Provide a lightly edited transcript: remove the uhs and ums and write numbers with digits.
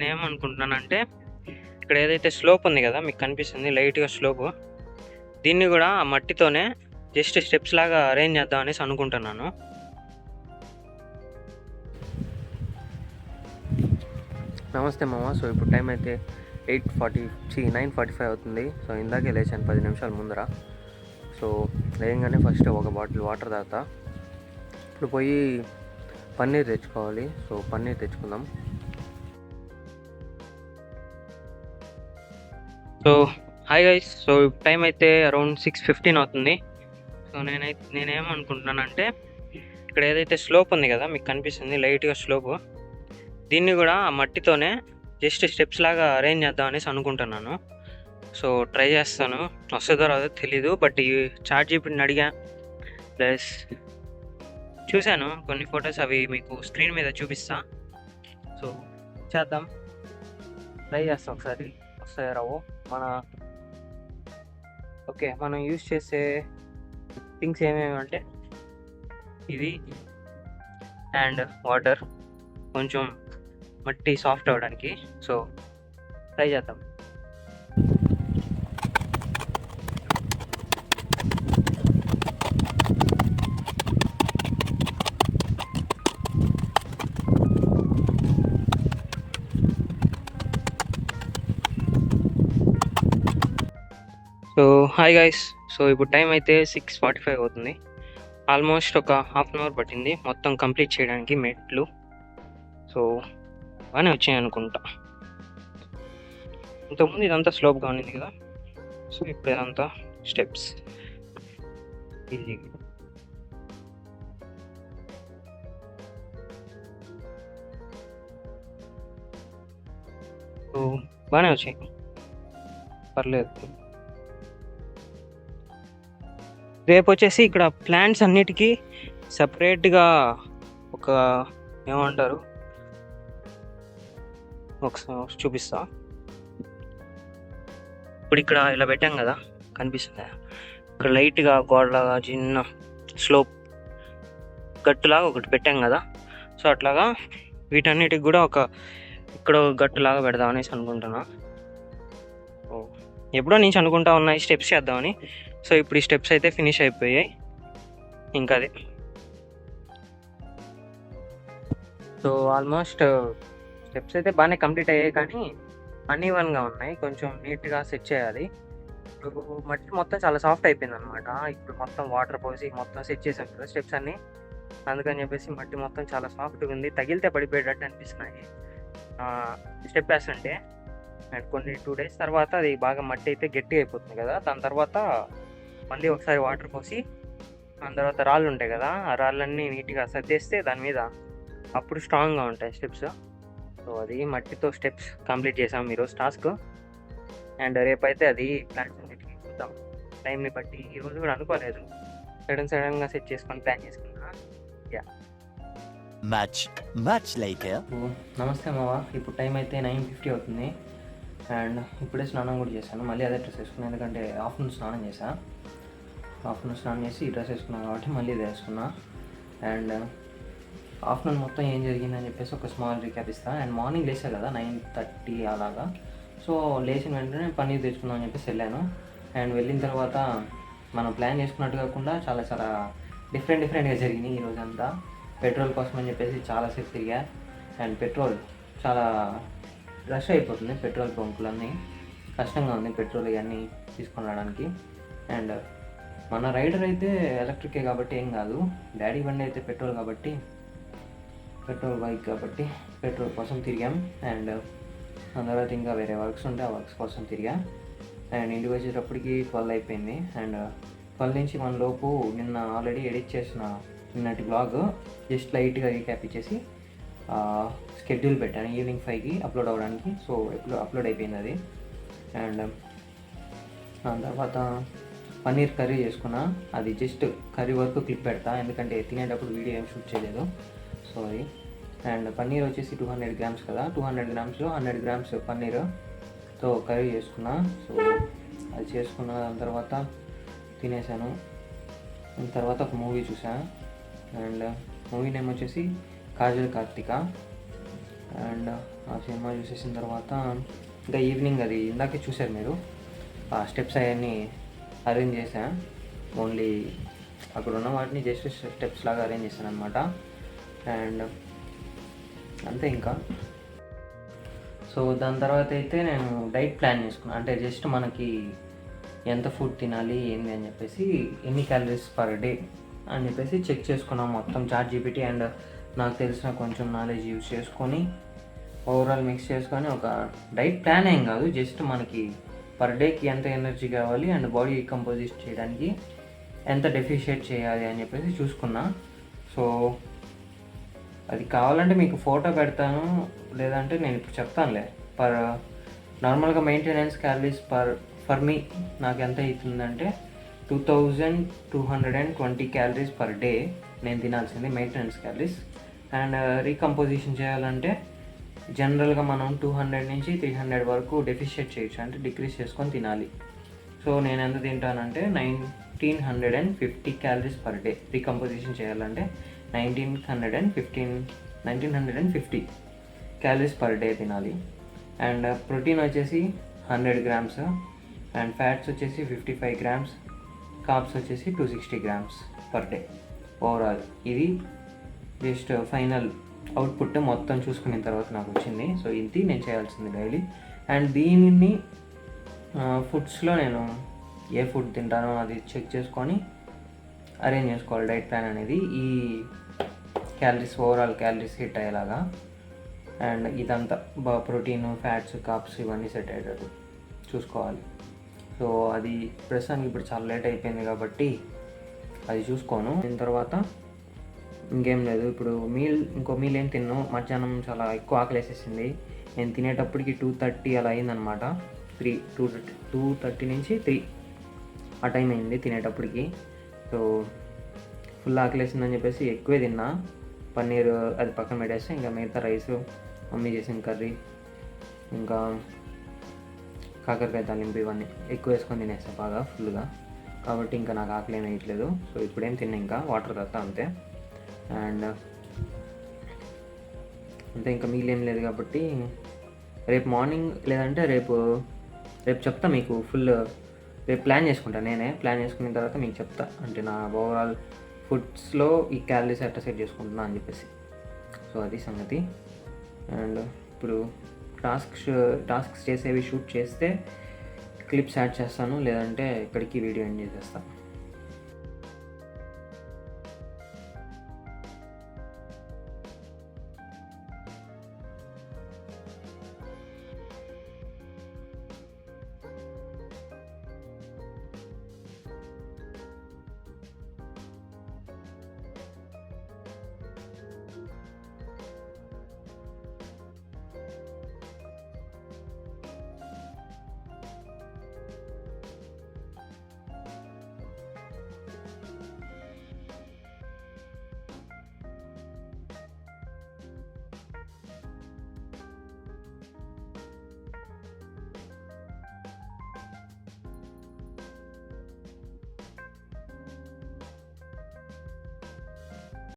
నేనేమనుకుంటున్నానంటే ఇక్కడ ఏదైతే స్లోప్ ఉంది కదా మీకు కనిపిస్తుంది లైట్గా స్లోప్, దీన్ని కూడా ఆ మట్టితోనే జస్ట్ స్టెప్స్ లాగా అరేంజ్ చేద్దాం అనేసి అనుకుంటున్నాను. నమస్తే మామ. సో ఇప్పుడు టైం అయితే 9:45 అవుతుంది. సో ఇందాకే లేచాను 10 నిమిషాల ముందర. సో లేయంగానే ఫస్ట్ ఒక బాటిల్ వాటర్ తాగుతా. ఇప్పుడు పోయి పన్నీర్ తెచ్చుకోవాలి. సో పన్నీర్ తెచ్చుకుందాం. So hi guys. So time అయితే అరౌండ్ 6:15 అవుతుంది. సో నేనేమనుకుంటున్నానంటే ఇక్కడ ఏదైతే స్లోప్ ఉంది కదా మీకు కనిపిస్తుంది లైట్గా స్లోప్, దీన్ని కూడా ఆ మట్టితోనే జస్ట్ స్టెప్స్ లాగా అరేంజ్ చేద్దాం అనేసి అనుకుంటున్నాను. సో ట్రై చేస్తాను, వస్తుందో రాదో తెలీదు. బట్ ఈ ChatGPTని అడిగా, ప్లస్ చూశాను కొన్ని ఫొటోస్, అవి మీకు స్క్రీన్ మీద చూపిస్తా. సో చేద్దాం, ట్రై చేస్తాం ఒకసారి, వస్తాయో రావో. మనం యూజ్ చేసే థింగ్స్ ఏమేమి అంటే ఇది అండ్ వాటర్, కొంచెం మట్టి సాఫ్ట్ అవ్వడానికి. సో ట్రై చేద్దాం. So hi guys. సో ఇప్పుడు టైం అయితే 6:45 అవుతుంది. ఆల్మోస్ట్ ఒక హాఫ్ అన్ అవర్ పట్టింది మొత్తం కంప్లీట్ చేయడానికి మెట్లు. సో బాగానే వచ్చాయి అనుకుంటా. ఇంతకుముందు ఇదంతా స్లోప్గా ఉంది కదా, సో ఇప్పుడు ఇదంతా స్టెప్స్ ఈజీగా. సో బాగానే వచ్చాయి, పర్లేదు. రేపు వచ్చేసి ఇక్కడ ప్లాంట్స్ అన్నిటికీ సపరేట్గా ఒక ఏమంటారు ఒకసారి చూపిస్తా. ఇప్పుడు ఇక్కడ ఇలా పెట్టాం కదా, కనిపిస్తుంది ఇక్కడ లైట్గా గోడలాగా చిన్న స్లోప్ గట్టులాగా ఒకటి పెట్టాం కదా. సో అట్లాగా వీటన్నిటికి కూడా ఇక్కడ గట్టులాగా పెడదాం అనేసి అనుకుంటున్నా. ఎప్పుడో నుంచి అనుకుంటా ఉన్నాయి స్టెప్స్ చేద్దామని. సో ఇప్పుడు ఈ స్టెప్స్ అయితే ఫినిష్ అయిపోయాయి. ఇంకా అది సో ఆల్మోస్ట్ స్టెప్స్ అయితే బాగానే కంప్లీట్ అయ్యాయి, కానీ అన్ఈవన్గా ఉన్నాయి, కొంచెం నీట్గా సెట్ చేయాలి. ఇప్పుడు మట్టి మొత్తం చాలా సాఫ్ట్ అయిపోయింది అనమాట. ఇప్పుడు మొత్తం వాటర్ పోసి మొత్తం సెట్ చేసాం కదా స్టెప్స్ అన్నీ, అందుకని చెప్పేసి మట్టి మొత్తం చాలా సాఫ్ట్గా ఉంది. తగిలితే పడిపోయేటట్టు అనిపిస్తున్నాయి స్టెప్ వేస్తుంటే. అండ్ కొన్ని 2 days తర్వాత అది బాగా మట్టి అయితే గట్టిగా అయిపోతుంది కదా, దాని తర్వాత మళ్ళీ ఒకసారి వాటర్ పోసి దాని తర్వాత రాళ్ళు ఉంటాయి కదా, ఆ రాళ్ళన్నీ నీట్గా సర్దేస్తే దాని మీద అప్పుడు స్ట్రాంగ్గా ఉంటాయి స్టెప్స్. సో అది మట్టితో స్టెప్స్ కంప్లీట్ చేసాం ఈరోజు టాస్క్. అండ్ రేపైతే అది ప్లాన్స్ అన్నిటికీ చూద్దాం టైంని బట్టి. ఈరోజు కూడా అనుకోలేదు, సడన్గా సెట్ చేసుకొని ప్లాన్ చేసుకున్నా. Yeah much lighter. నమస్తే మావా. ఇప్పుడు టైం అయితే 9:50 అవుతుంది. అండ్ ఇప్పుడే స్నానం కూడా చేశాను. మళ్ళీ అదే డ్రెస్ వేసుకున్నాను, ఎందుకంటే ఆఫ్టర్నూన్ స్నానం చేశాను. ఆఫ్టర్నూన్ స్నానం చేసి ఈ డ్రెస్ వేసుకున్నాను కాబట్టి మళ్ళీ ఇది వేసుకున్నా. అండ్ ఆఫ్టర్నూన్ మొత్తం ఏం జరిగిందని చెప్పేసి ఒక స్మాల్ రీక్యాప్ ఇస్తాను. అండ్ మార్నింగ్ లేచా కదా 9:30 అలాగా. సో లేచిన వెంటనే పన్నీర్ తెచ్చుకుందాం అని చెప్పేసి వెళ్ళాను. అండ్ వెళ్ళిన తర్వాత మనం ప్లాన్ చేసుకున్నట్టు కాకుండా చాలా చాలా డిఫరెంట్గా జరిగినాయి ఈరోజంతా. పెట్రోల్ కోసం అని చెప్పేసి చాలాసేపు తిరిగా. అండ్ పెట్రోల్ చాలా రష్ అయిపోతుంది, పెట్రోల్ బంకులన్నీ కష్టంగా ఉంది పెట్రోల్ ఇవన్నీ తీసుకొని రావడానికి. అండ్ మన రైడర్ అయితే ఎలక్ట్రికే కాబట్టి ఏం కాదు, డాడీ బండి అయితే పెట్రోల్ బైక్ కాబట్టి పెట్రోల్ కోసం తిరిగాం. అండ్ దాని తర్వాత ఇంకా వేరే వర్క్స్ ఉంటే ఆ వర్క్స్ కోసం తిరిగా. అండ్ ఇంటికి వచ్చేటప్పటికి 12 అయిపోయింది. అండ్ 12 నుంచి మన లోపు నిన్న ఆల్రెడీ ఎడిట్ చేసిన నిన్నటి బ్లాగ్ జస్ట్ లైట్గా రీక్యాప్ ఇచ్చేసి షెడ్యూల్ పెట్టాను ఈవినింగ్ 5కి అప్లోడ్ అవ్వడానికి. సో ఎప్పుడు అప్లోడ్ అయిపోయింది అది. అండ్ దాని తర్వాత పన్నీర్ కర్రీ చేసుకున్నా. అది జస్ట్ కర్రీ వరకు క్లిప్ పెడతా, ఎందుకంటే తినేటప్పుడు వీడియో ఏం షూట్ చేయలేదు. సో అది. అండ్ పన్నీర్ వచ్చేసి 200 grams కదా, 200 grams 100 grams పన్నీర్తో కర్రీ చేసుకున్నా. సో అది చేసుకున్న దాని తర్వాత తినేసాను. దాని తర్వాత ఒక మూవీ చూసాను. అండ్ మూవీ నేమ్ వచ్చేసి కాజల్ కార్తిక. అండ్ ఆ సినిమా చూసేసిన తర్వాత ఇంకా ఈవినింగ్ అది ఇందాకే చూశారు మీరు, ఆ స్టెప్స్ అవన్నీ అరేంజ్ చేశాను. ఓన్లీ అక్కడ ఉన్న వాటిని జస్ట్ స్టెప్స్ లాగా అరేంజ్ చేశాను అనమాట. అండ్ అంతే ఇంకా. సో దాని తర్వాత అయితే నేను డైట్ ప్లాన్ చేసుకున్నాను. అంటే జస్ట్ మనకి ఎంత ఫుడ్ తినాలి ఏంది అని చెప్పేసి, ఎన్ని క్యాలరీస్ పర్ డే అని చెప్పేసి చెక్ చేసుకున్నాం మొత్తం ChatGPT అండ్ నాకు తెలిసిన కొంచెం నాలెడ్జ్ యూజ్ చేసుకొని ఓవరాల్ మిక్స్ చేసుకొని ఒక డైట్ ప్లాన్ ఏం కాదు, జస్ట్ మనకి పర్ డేకి ఎంత ఎనర్జీ కావాలి అండ్ బాడీ కంపోజిట్ చేయడానికి ఎంత డెఫిషియేట్ చేయాలి అని చెప్పేసి చూసుకున్నా. సో అది కావాలంటే మీకు ఫోటో పెడతాను, లేదంటే నేను ఇప్పుడు చెప్తానులే. నార్మల్గా మెయింటెనెన్స్ క్యాలరీస్ ఫర్ మీ నాకు ఎంత అవుతుందంటే 2220 క్యాలరీస్ పర్ డే నేను తినాల్సింది మెయింటెనెన్స్ క్యాలరీస్. అండ్ రీకంపోజిషన్ చేయాలంటే జనరల్గా మనం 200 నుంచి 300 వరకు డెఫిషియేట్ చేయొచ్చు, అంటే డిక్రీజ్ చేసుకొని తినాలి. సో నేను ఎంత తింటానంటే 1950 క్యాలరీస్ పర్ డే. రీకంపోజిషన్ చేయాలంటే 1950 క్యాలరీస్ పర్ డే తినాలి. అండ్ ప్రోటీన్ వచ్చేసి 100 గ్రామ్స్, అండ్ ఫ్యాట్స్ వచ్చేసి 55 గ్రామ్స్, కార్బ్స్ వచ్చేసి 260 గ్రామ్స్ పర్ డే ఓవరాల్. ఇది జస్ట్ ఫైనల్ అవుట్పుట్ మొత్తం చూసుకున్న తర్వాత నాకు వచ్చింది. సో ఇది నేను చేయాల్సింది డైలీ. అండ్ దీనిని ఫుడ్స్లో నేను ఏ ఫుడ్ తింటానో అది చెక్ చేసుకొని అరేంజ్ చేసుకోవాలి డైట్ ప్లాన్ అనేది, ఈ క్యాలరీస్ ఓవరాల్ క్యాలరీస్ హిట్ అయ్యేలాగా. అండ్ ఇదంతా ప్రోటీన్, ఫ్యాట్స్, కార్బ్స్ ఇవన్నీ సెట్ అయ్యేటట్టు చూసుకోవాలి. సో అది ప్రస్తుతానికి ఇప్పుడు చాలా లేట్ అయిపోయింది కాబట్టి అది చూసుకోను. దీని తర్వాత ఇంకేం లేదు. ఇప్పుడు ఇంకో మీల్ ఏం తిన్నాను. మధ్యాహ్నం చాలా ఎక్కువ ఆకలేసేసింది. నేను తినేటప్పటికి 2:30 అలా అయిందనమాట. 2:30 నుంచి 3 ఆ టైం అయింది తినేటప్పటికి. సో ఫుల్ ఆకలేసిందని చెప్పేసి ఎక్కువే తిన్నా. పన్నీర్ అది పక్కన పెట్టేస్తే ఇంకా మిగతా రైస్, మమ్మీ చేసిన కర్రీ, ఇంకా కాకరకాయ తాలింపు ఇవన్నీ ఎక్కువ వేసుకొని తినేస్తా బాగా ఫుల్గా. కాబట్టి ఇంకా నాకు ఆకలి ఏం వేయట్లేదు. సో ఇప్పుడేం తిన్నా, ఇంకా వాటర్ తాగుతా అంతే. అండ్ అంతే, ఇంకా మీల్ ఏం లేదు కాబట్టి రేపు మార్నింగ్ లేదంటే రేపు చెప్తా మీకు. రేపు ప్లాన్ చేసుకుంటా, నేనే ప్లాన్ చేసుకున్న తర్వాత మీకు చెప్తా. అంటే నా ఓవరాల్ ఫుడ్స్లో ఈ క్యాలరీస్ ఎట్లా సెట్ చేసుకుంటున్నా అని చెప్పేసి. సో అది సంగతి. అండ్ ఇప్పుడు టాస్క్స్ చేసేవి షూట్ చేస్తే క్లిప్స్ యాడ్ చేస్తాను, లేదంటే ఇక్కడికి వీడియో ఎండ్ చేసేస్తాను.